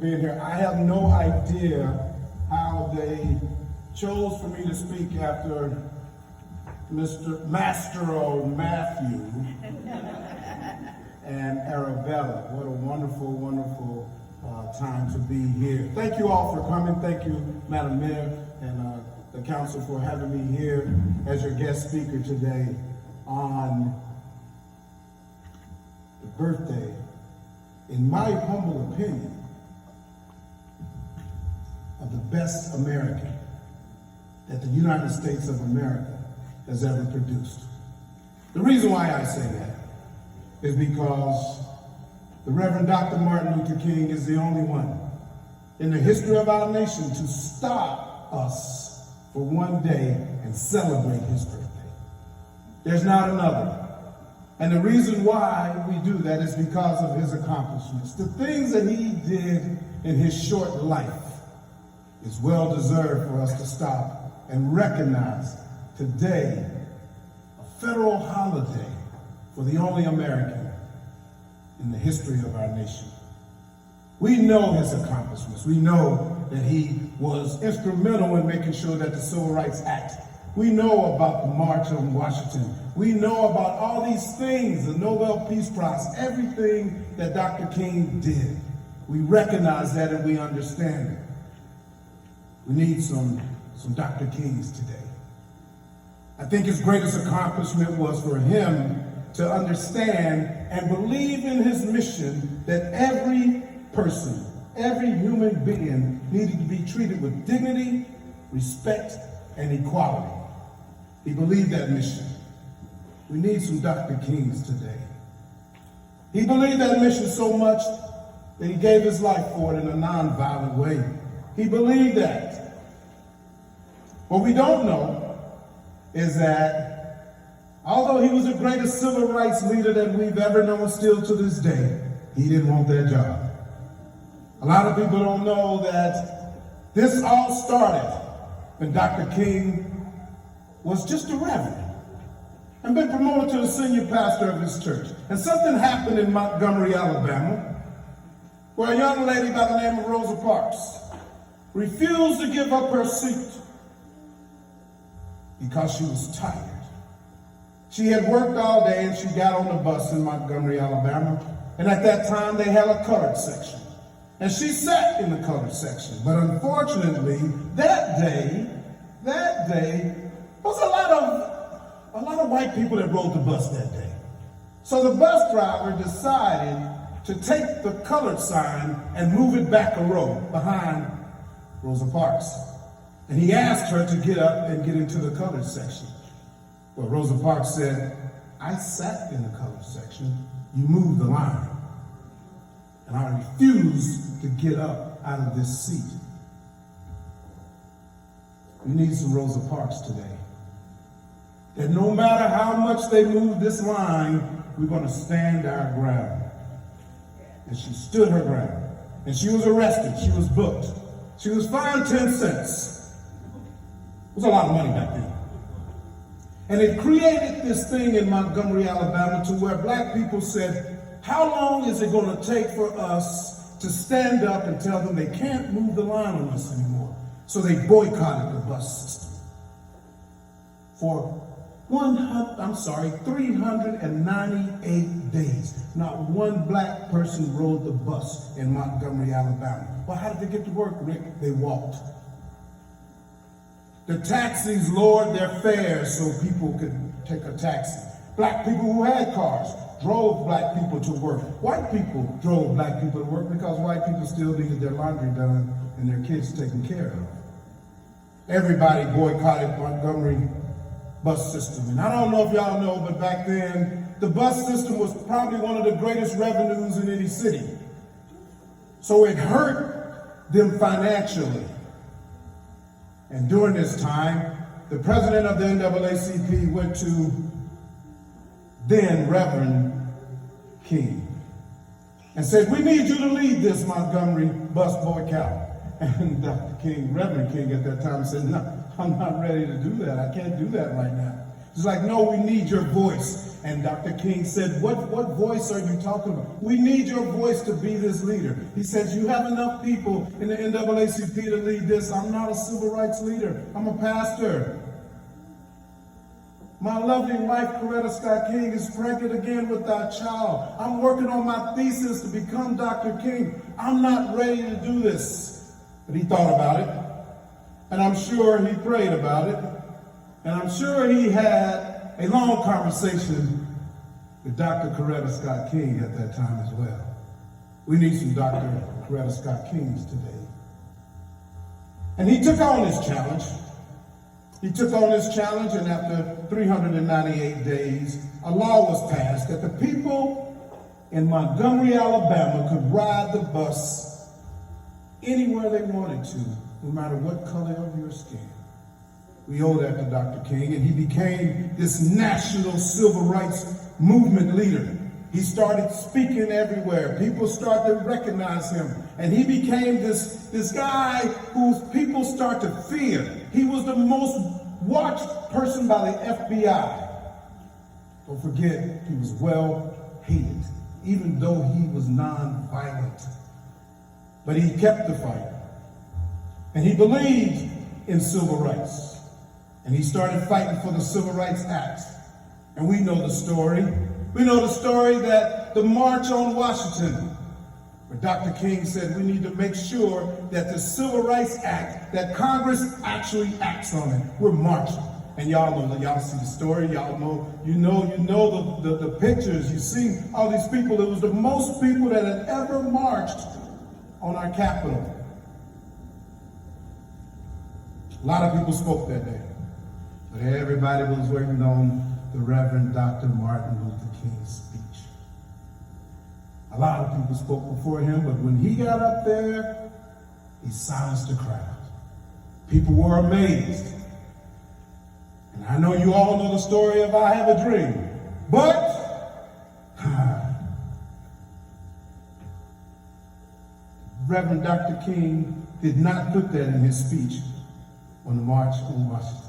Being here. I have no idea how they chose for me to speak after Mr. Mastro Matthew and Arabella. What a wonderful, wonderful time to be here. Thank you all for coming. Thank you, Madam Mayor and the council for having me here as your guest speaker today on the birthday, in my humble opinion, of the best American that the United States of America has ever produced. The reason why I say that is because the Reverend Dr. Martin Luther King is the only one in the history of our nation to stop us for one day and celebrate his birthday. There's not another. And the reason why we do that is because of his accomplishments. The things that he did in his short life is well deserved for us to stop and recognize today a federal holiday for the only American in the history of our nation. We know his accomplishments. We know that he was instrumental in making sure that the Civil Rights Act. We know about the March on Washington. We know about all these things, the Nobel Peace Prize, everything that Dr. King did. We recognize that and we understand it. We need some Dr. Kings today. I think his greatest accomplishment was for him to understand and believe in his mission that every person, every human being needed to be treated with dignity, respect, and equality. He believed that mission. We need some Dr. Kings today. He believed that mission so much that he gave his life for it in a nonviolent way. He believed that. What we don't know is that although he was the greatest civil rights leader that we've ever known still to this day, he didn't want that job. A lot of people don't know that this all started when Dr. King was just a reverend and been promoted to the senior pastor of his church. And something happened in Montgomery, Alabama, where a young lady by the name of Rosa Parks refused to give up her seat because she was tired. She had worked all day and she got on the bus in Montgomery, Alabama, and at that time they had a colored section. And she sat in the colored section. But unfortunately, that day, was a lot of white people that rode the bus that day. So the bus driver decided to take the colored sign and move it back a row behind Rosa Parks. And he asked her to get up and get into the colored section. Well, Rosa Parks said, I sat in the colored section, you moved the line. And I refuse to get up out of this seat. We need some Rosa Parks today. That no matter how much they move this line, we're going to stand our ground. And she stood her ground. And she was arrested. She was booked. She was fined 10 cents. It was a lot of money back then. And it created this thing in Montgomery, Alabama, to where black people said, how long is it going to take for us to stand up and tell them they can't move the line on us anymore? So they boycotted the bus system. For 398 days, not one black person rode the bus in Montgomery, Alabama. Well, how did they get to work, Rick? They walked. The taxis lowered their fares so people could take a taxi. Black people who had cars drove black people to work. White people drove black people to work because white people still needed their laundry done and their kids taken care of. Everybody boycotted Montgomery bus system. And I don't know if y'all know, but back then, the bus system was probably one of the greatest revenues in any city. So it hurt them financially. And during this time, the president of the NAACP went to then Reverend King and said, we need you to lead this Montgomery bus boycott. And Dr. King, Reverend King at that time said, no, I'm not ready to do that. I can't do that right now. It's like, no, we need your voice. And Dr. King said, what voice are you talking about? We need your voice to be this leader. He says, you have enough people in the NAACP to lead this. I'm not a civil rights leader. I'm a pastor. My lovely wife, Coretta Scott King, is pregnant again with our child. I'm working on my thesis to become Dr. King. I'm not ready to do this. But he thought about it. And I'm sure he prayed about it. And I'm sure he had a long conversation with Dr. Coretta Scott King at that time as well. We need some Dr. Coretta Scott Kings today. And he took on this challenge. He took on this challenge, and after 398 days, a law was passed that the people in Montgomery, Alabama could ride the bus anywhere they wanted to, no matter what color of your skin. We owe that to Dr. King, and he became this national civil rights movement leader. He started speaking everywhere. People started to recognize him. And he became this guy whose people start to fear. He was the most watched person by the FBI. Don't forget, he was well hated, even though he was non-violent. But he kept the fight. And he believed in civil rights. And he started fighting for the Civil Rights Act. And we know the story. We know the story that the March on Washington, where Dr. King said we need to make sure that the Civil Rights Act, that Congress actually acts on it. We're marching. And y'all know, y'all see the story, y'all know, you know the pictures, you see all these people. It was the most people that had ever marched on our Capitol. A lot of people spoke that day, but everybody was waiting on the Reverend Dr. Martin Luther King's speech. A lot of people spoke before him, but when he got up there, he silenced the crowd. People were amazed. And I know you all know the story of I Have a Dream, but Reverend Dr. King did not put that in his speech on the March on Washington.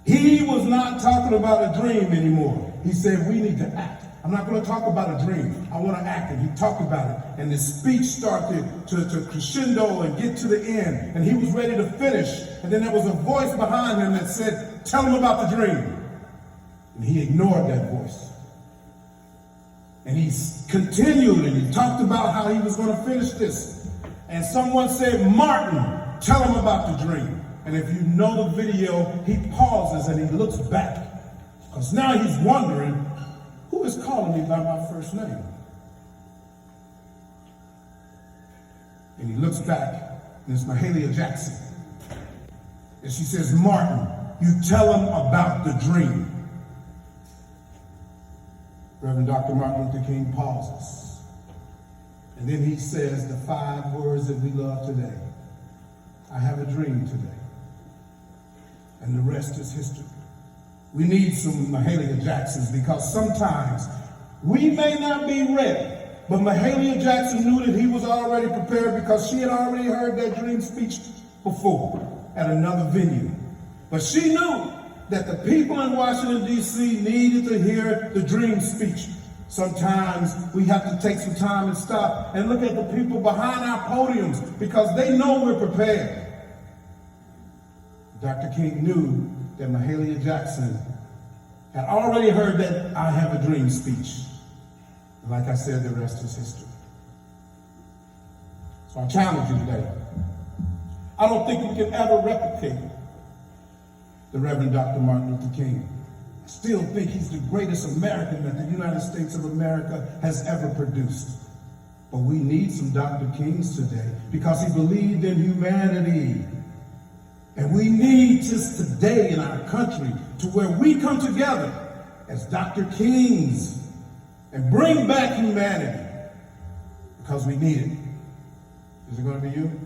He was not talking about a dream anymore. He said, we need to act. I'm not going to talk about a dream. I want to act. And he talked about it. And the speech started to crescendo and get to the end. And he was ready to finish. And then there was a voice behind him that said, tell him about the dream. And he ignored that voice. And he continued and he talked about how he was going to finish this. And someone said, Martin, tell him about the dream. And if you know the video, he pauses and he looks back. Because now he's wondering, who is calling me by my first name? And he looks back, and it's Mahalia Jackson. And she says, Martin, you tell him about the dream. Reverend Dr. Martin Luther King pauses. And then he says the 5 words that we love today. I have a dream today. And the rest is history. We need some Mahalia Jacksons because sometimes we may not be ready, but Mahalia Jackson knew that he was already prepared because she had already heard that dream speech before at another venue. But she knew that the people in Washington, D.C. needed to hear the dream speech. Sometimes we have to take some time and stop and look at the people behind our podiums because they know we're prepared. Dr. King knew that Mahalia Jackson had already heard that I Have a Dream speech. And like I said, the rest is history. So I challenge you today. I don't think we can ever replicate the Reverend Dr. Martin Luther King. I still think he's the greatest American that the United States of America has ever produced. But we need some Dr. Kings today because he believed in humanity. And we need just today in our country to where we come together as Dr. Kings and bring back humanity because we need it. Is it going to be you?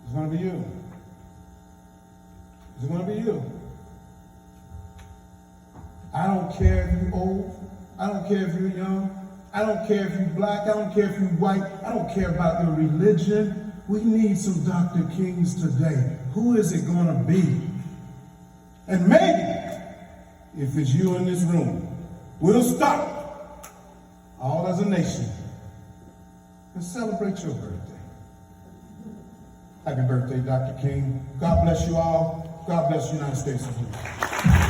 It's going to be you. Is it going to be you? I don't care if you're old. I don't care if you're young. I don't care if you're black. I don't care if you're white. I don't care about your religion. We need some Dr. Kings today. Who is it going to be? And maybe if it's you in this room, we'll stop all as a nation and celebrate your birthday. Happy birthday, Dr. King. God bless you all. God bless the United States of America.